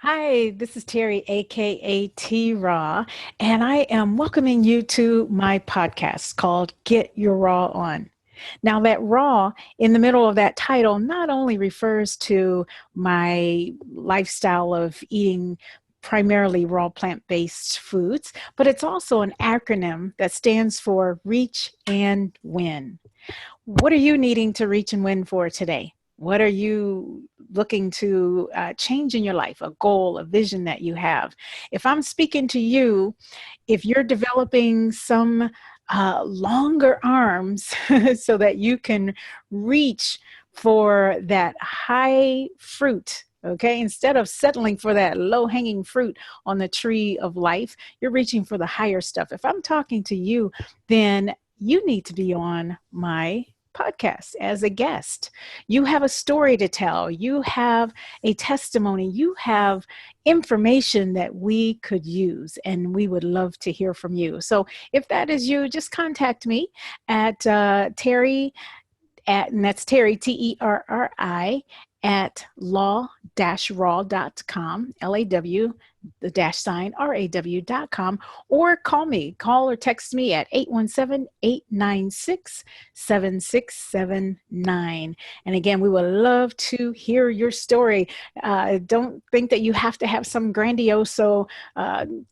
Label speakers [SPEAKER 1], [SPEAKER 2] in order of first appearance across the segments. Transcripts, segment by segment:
[SPEAKER 1] Hi, this is Terry, aka T Raw, and I am welcoming you to my podcast called Get Your Raw On. Now, that raw in the middle of that title not only refers to my lifestyle of eating primarily raw plant based foods, but it's also an acronym that stands for Reach and Win. What are you needing to reach and win for today? What are you looking to change in your life? A goal, a vision that you have. If I'm speaking to you, if you're developing some longer arms so that you can reach for that high fruit. Okay, instead of settling for that low hanging fruit on the tree of life, you're reaching for the higher stuff. If I'm talking to you, then you need to be on my podcast as a guest. You have a story to tell, you have a testimony, you have information that we could use, and we would love to hear from you. So if that is you, just contact me at Terry and that's Terry, Terri, at law-raw.com, Law, the dash sign, raw.com, or call or text me at 817-896-7679. And again, we would love to hear your story. Don't think that you have to have some grandiose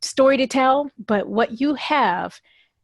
[SPEAKER 1] story to tell, but what you have,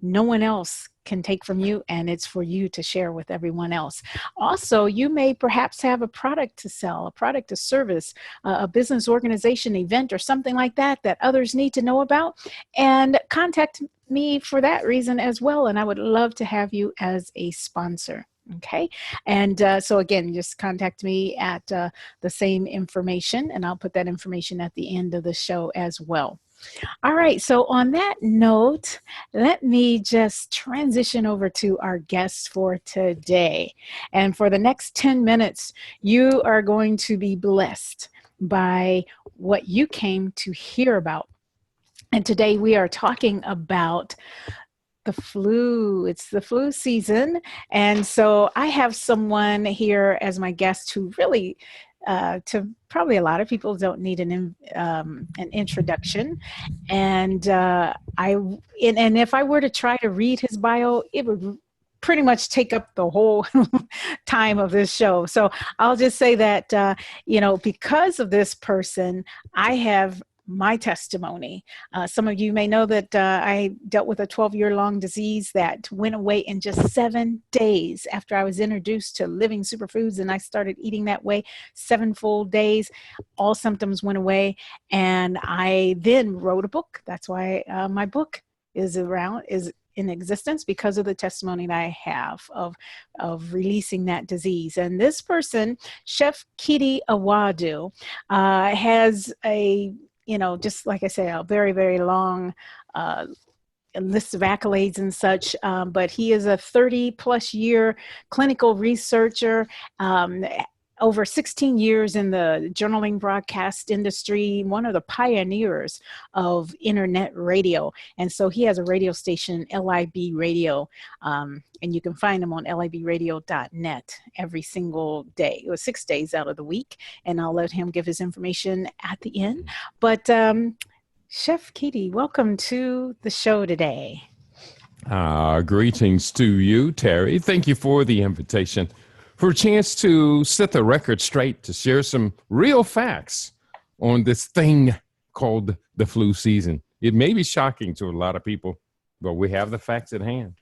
[SPEAKER 1] no one else can take from you, and it's for you to share with everyone else. Also, you may perhaps have a product to sell, a product, a service, a business organization, event, or something like that that others need to know about, and contact me for that reason as well. And I would love to have you as a sponsor. Okay. And so again, just contact me at the same information, and I'll put that information at the end of the show as well. All right. So, on that note, let me just transition over to our guests for today. And for the next 10 minutes, you are going to be blessed by what you came to hear about. And today we are talking about the flu. It's the flu season. And so I have someone here as my guest who really to probably a lot of people don't need an introduction, and and if I were to try to read his bio, it would pretty much take up the whole time of this show. So I'll just say that because of this person, I have my testimony. Some of you may know that I dealt with a 12-year-long disease that went away in just 7 days after I was introduced to living superfoods, and I started eating that way 7 full days. All symptoms went away, and I then wrote a book. That's why my book is in existence, because of the testimony that I have of releasing that disease. And this person, Chef Kidi Awadu, has just like I say, a very, very long list of accolades and such, but he is a 30 plus year clinical researcher, over 16 years in the journaling broadcast industry, one of the pioneers of internet radio. And so he has a radio station, LIB Radio, and you can find him on libradio.net every single day. It was 6 days out of the week, and I'll let him give his information at the end. But Chef Kidi, welcome to the show today.
[SPEAKER 2] Greetings to you, Terry. Thank you for the invitation, for a chance to set the record straight, to share some real facts on this thing called the flu season. It may be shocking to a lot of people, but we have the facts at hand.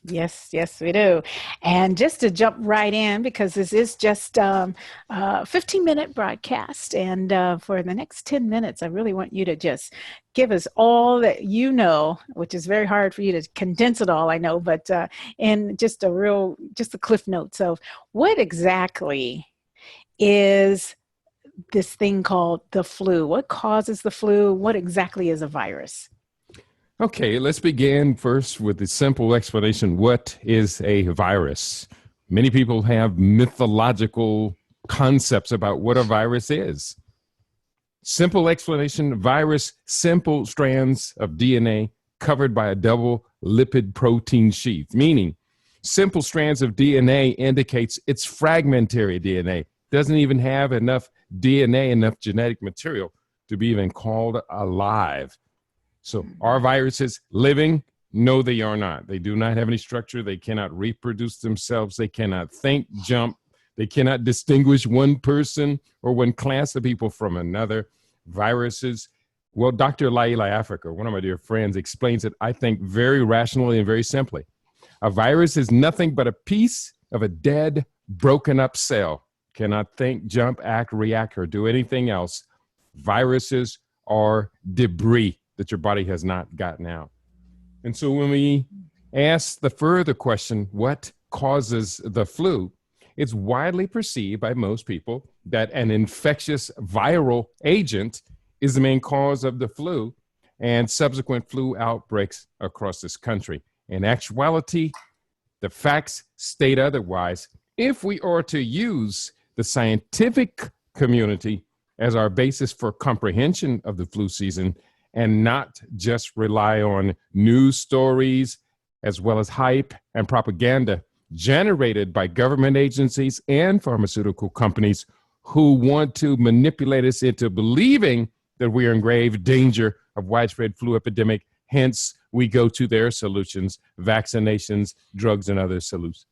[SPEAKER 1] Yes, we do. And just to jump right in, because this is just a 15-minute broadcast, and for the next 10 minutes, I really want you to just give us all that you know, which is very hard for you to condense it all, I know, but in just the cliff notes of what exactly is this thing called the flu? What causes the flu? What exactly is a virus?
[SPEAKER 2] Okay, let's begin first with the simple explanation. What is a virus? Many people have mythological concepts about what a virus is. Simple explanation: virus, simple strands of DNA covered by a double lipid protein sheath, meaning simple strands of DNA indicates it's fragmentary DNA. doesn't even have enough DNA, enough genetic material to be even called alive. So are viruses living? No, they are not. They do not have any structure. They cannot reproduce themselves. They cannot think, jump. They cannot distinguish one person or one class of people from another. Viruses, well, Dr. Laila Afrika, one of my dear friends, explains it, I think, very rationally and very simply. A virus is nothing but a piece of a dead, broken up cell. Cannot think, jump, act, react, or do anything else. Viruses are debris that your body has not gotten out. And so when we ask the further question, what causes the flu? It's widely perceived by most people that an infectious viral agent is the main cause of the flu and subsequent flu outbreaks across this country. In actuality, the facts state otherwise. If we are to use the scientific community as our basis for comprehension of the flu season and not just rely on news stories as well as hype and propaganda generated by government agencies and pharmaceutical companies who want to manipulate us into believing that we are in grave danger of widespread flu epidemic. Hence, we go to their solutions, vaccinations, drugs, and other solutions.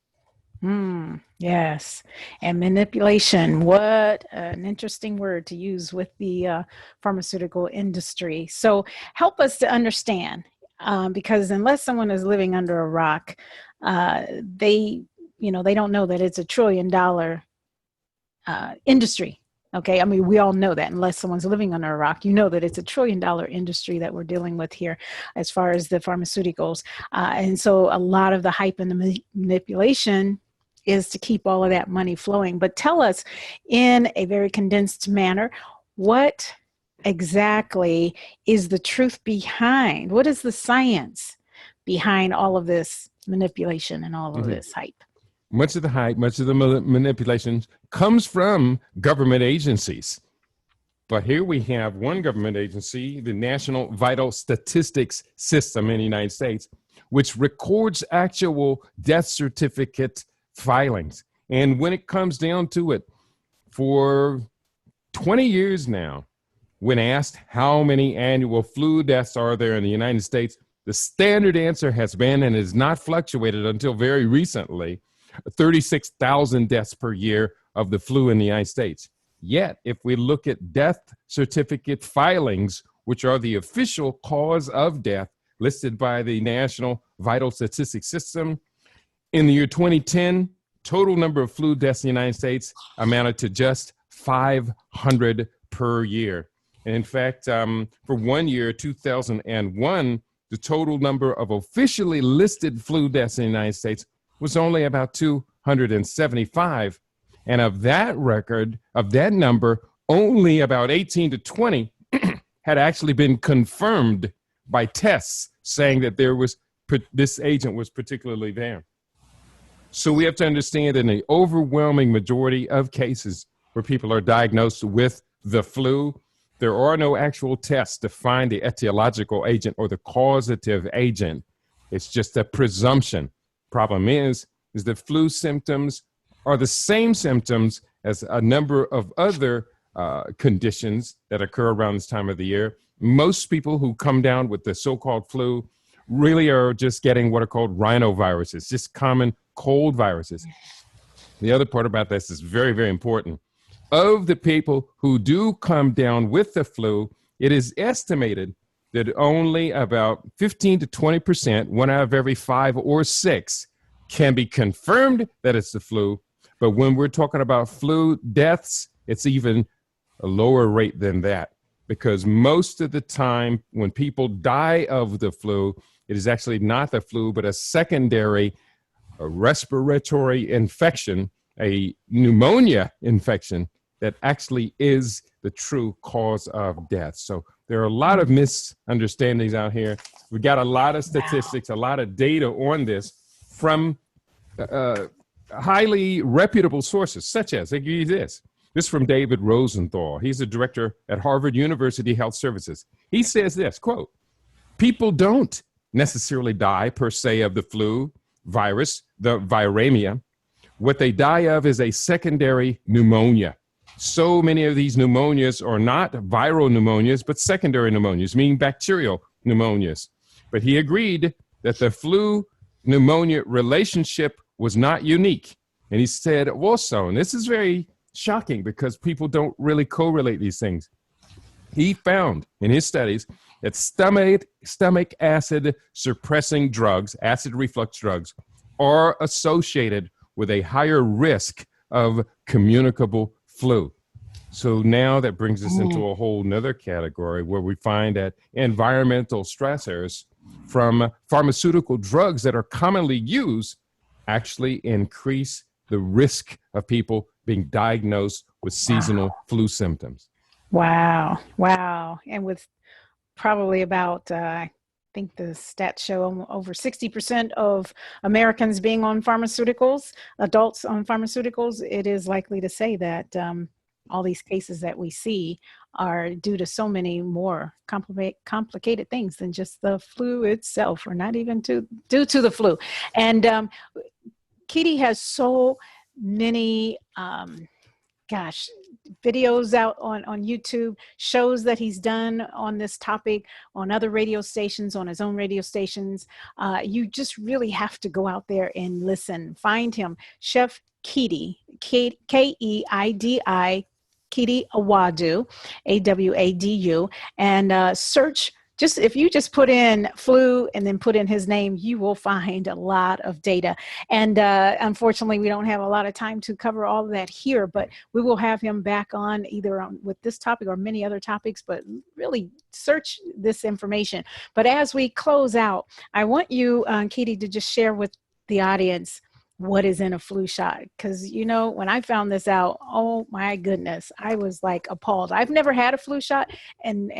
[SPEAKER 1] Yes. And manipulation, what an interesting word to use with the pharmaceutical industry. So help us to understand, because unless someone is living under a rock, they don't know that it's $1 trillion industry. Okay. I mean, we all know that unless someone's living under a rock, you know that it's $1 trillion industry that we're dealing with here as far as the pharmaceuticals. And so a lot of the hype and the manipulation is to keep all of that money flowing. But tell us in a very condensed manner, what exactly is the truth behind, what is the science behind all of this manipulation and all of this hype?
[SPEAKER 2] Much of the hype, much of the manipulation comes from government agencies. But here we have one government agency, the National Vital Statistics System in the United States, which records actual death certificate filings. And when it comes down to it, for 20 years now, when asked how many annual flu deaths are there in the United States, the standard answer has been, and has not fluctuated until very recently, 36,000 deaths per year of the flu in the United States. Yet, if we look at death certificate filings, which are the official cause of death listed by the National Vital Statistics System, in the year 2010, total number of flu deaths in the United States amounted to just 500 per year. And in fact, for 1 year, 2001, the total number of officially listed flu deaths in the United States was only about 275. And of that record, of that number, only about 18 to 20 had actually been confirmed by tests saying that this agent was particularly there. So we have to understand that in the overwhelming majority of cases where people are diagnosed with the flu, there are no actual tests to find the etiological agent or the causative agent. It's just a presumption. Problem is that flu symptoms are the same symptoms as a number of other conditions that occur around this time of the year. Most people who come down with the so-called flu really are just getting what are called rhinoviruses, just common cold viruses. The other part about this is very, very important. Of the people who do come down with the flu, it is estimated that only about 15 to 20%, 1 out of every 5 or 6, can be confirmed that it's the flu. But when we're talking about flu deaths, it's even a lower rate than that, because most of the time when people die of the flu, it is actually not the flu, but a secondary respiratory infection, a pneumonia infection that actually is the true cause of death. So there are a lot of misunderstandings out here. We got a lot of statistics, a lot of data on this from highly reputable sources, such as, I give you this from David Rosenthal. He's a director at Harvard University Health Services. He says this, quote, "People don't necessarily die per se of the flu virus, the viremia, What they die of is a secondary pneumonia. So many of these pneumonias are not viral pneumonias, but secondary pneumonias, meaning bacterial pneumonias. But he agreed that the flu pneumonia relationship was not unique. And he said also, and this is very shocking because people don't really correlate these things. He found in his studies that stomach acid suppressing drugs, acid reflux drugs, are associated with a higher risk of communicable flu. So now that brings us into a whole nother category where we find that environmental stressors from pharmaceutical drugs that are commonly used actually increase the risk of people being diagnosed with seasonal flu symptoms.
[SPEAKER 1] Wow. Wow. And with probably about, I think the stats show over 60% of Americans being on pharmaceuticals, adults on pharmaceuticals, it is likely to say that all these cases that we see are due to so many more complicated things than just the flu itself, or not even due to the flu. And Keaty has so many, videos out on YouTube, shows that he's done on this topic on other radio stations, on his own radio stations. You just really have to go out there and listen. Find him, Chef Keaty, Keidi, Keaty Awadu, Awadu, and search. If you just put in flu and then put in his name, you will find a lot of data. And unfortunately, we don't have a lot of time to cover all of that here, but we will have him back on either with this topic or many other topics, but really search this information. But as we close out, I want you, Keaty, to just share with the audience what is in a flu shot. Because, when I found this out, oh my goodness, I was like appalled. I've never had a flu shot and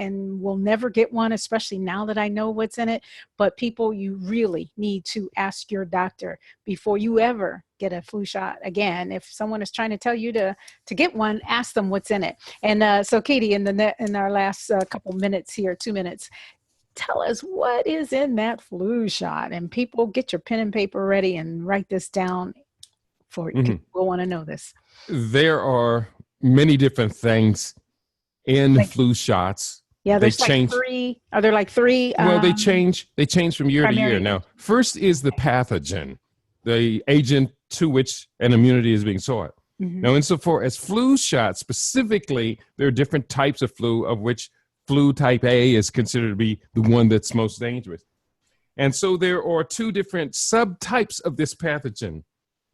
[SPEAKER 1] will never get one, especially now that I know what's in it. But people, you really need to ask your doctor before you ever get a flu shot again. If someone is trying to tell you to get one, ask them what's in it. And so Keaty, in our last couple minutes here, 2 minutes, tell us what is in that flu shot. And people, get your pen and paper ready and write this down for you. People want to know this.
[SPEAKER 2] There are many different things in flu shots.
[SPEAKER 1] Yeah, there's like three. Are there like three?
[SPEAKER 2] Well, they change from year to year. Now, first is the pathogen, the agent to which an immunity is being sought. Now, insofar as flu shots specifically, there are different types of flu, of which flu type A is considered to be the one that's most dangerous. And so there are two different subtypes of this pathogen.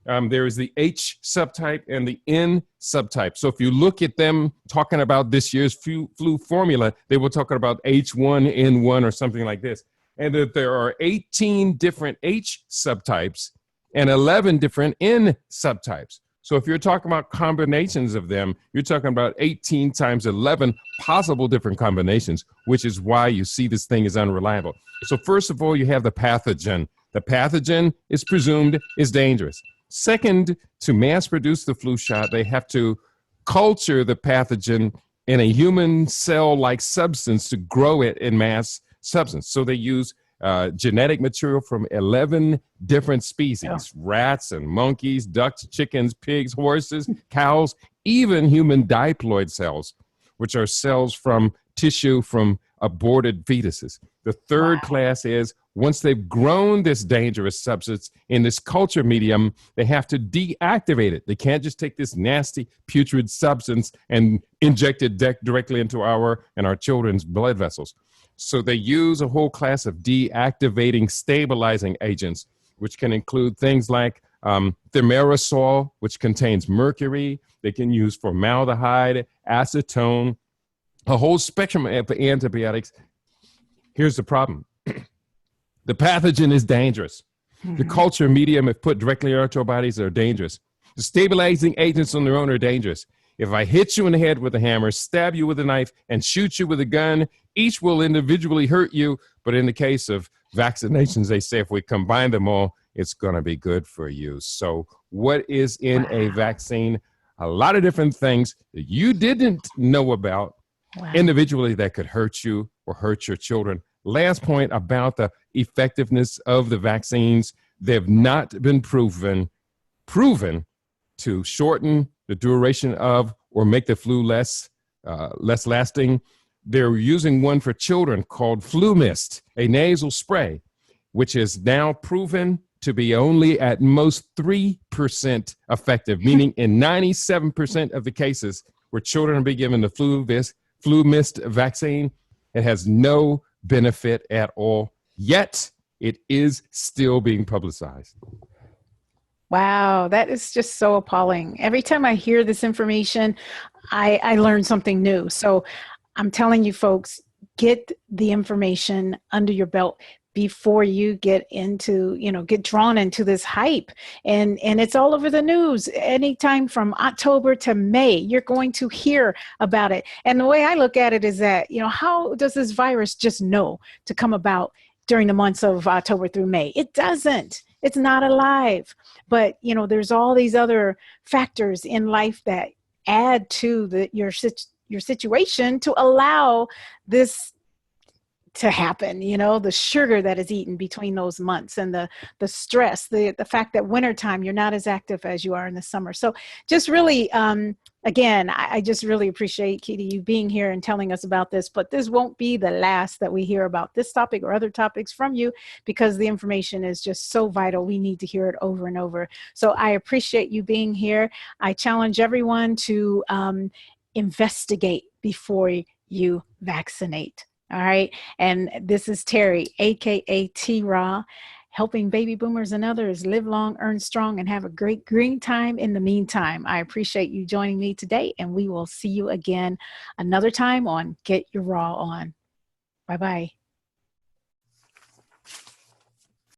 [SPEAKER 2] There is the H subtype and the N subtype. So if you look at them talking about this year's flu formula, they will talk about H1N1 or something like this. And that there are 18 different H subtypes and 11 different N subtypes. So if you're talking about combinations of them, you're talking about 18 times 11 possible different combinations, which is why you see this thing is unreliable. So first of all, you have the pathogen. The pathogen is presumed is dangerous. Second, to mass produce the flu shot, they have to culture the pathogen in a human cell-like substance to grow it in mass substance. So they use genetic material from 11 different species, rats and monkeys, ducks, chickens, pigs, horses, cows, even human diploid cells, which are cells from tissue from aborted fetuses. The third class is once they've grown this dangerous substance in this culture medium, they have to deactivate it. They can't just take this nasty, putrid substance and inject it directly into our and our children's blood vessels. So they use a whole class of deactivating stabilizing agents, which can include things like thimerosal, which contains mercury. They can use formaldehyde, acetone, a whole spectrum of antibiotics. Here's the problem. The pathogen is dangerous. The culture medium, if put directly onto our bodies, are dangerous. The stabilizing agents on their own are dangerous. If I hit you in the head with a hammer, stab you with a knife, and shoot you with a gun, each will individually hurt you. But in the case of vaccinations, they say if we combine them all, it's going to be good for you. So what is in a vaccine? A lot of different things that you didn't know about individually that could hurt you or hurt your children. Last point about the effectiveness of the vaccines. They've not been proven to shorten the duration of or make the flu less lasting. They're using one for children called Flu Mist, a nasal spray, which is now proven to be only at most 3% effective, meaning in 97% of the cases where children are being given the Flu Mist vaccine, it has no benefit at all. Yet it is still being publicized.
[SPEAKER 1] Wow, that is just so appalling. Every time I hear this information, I learn something new. So I'm telling you folks, get the information under your belt before you get into, get drawn into this hype. And it's all over the news. Anytime from October to May, you're going to hear about it. And the way I look at it is that, how does this virus just know to come about during the months of October through May? It doesn't. It's not alive. But, there's all these other factors in life that add to your situation to allow this to happen, the sugar that is eaten between those months and the stress, the fact that wintertime, you're not as active as you are in the summer. So just really, again, I just really appreciate, Keita, you being here and telling us about this, but this won't be the last that we hear about this topic or other topics from you, because the information is just so vital. We need to hear it over and over. So I appreciate you being here. I challenge everyone to investigate before you vaccinate. All right. And this is Terry, AKA T-Raw, helping baby boomers and others live long, earn strong, and have a great green time in the meantime. I appreciate you joining me today, and we will see you again another time on Get Your Raw On. Bye-bye.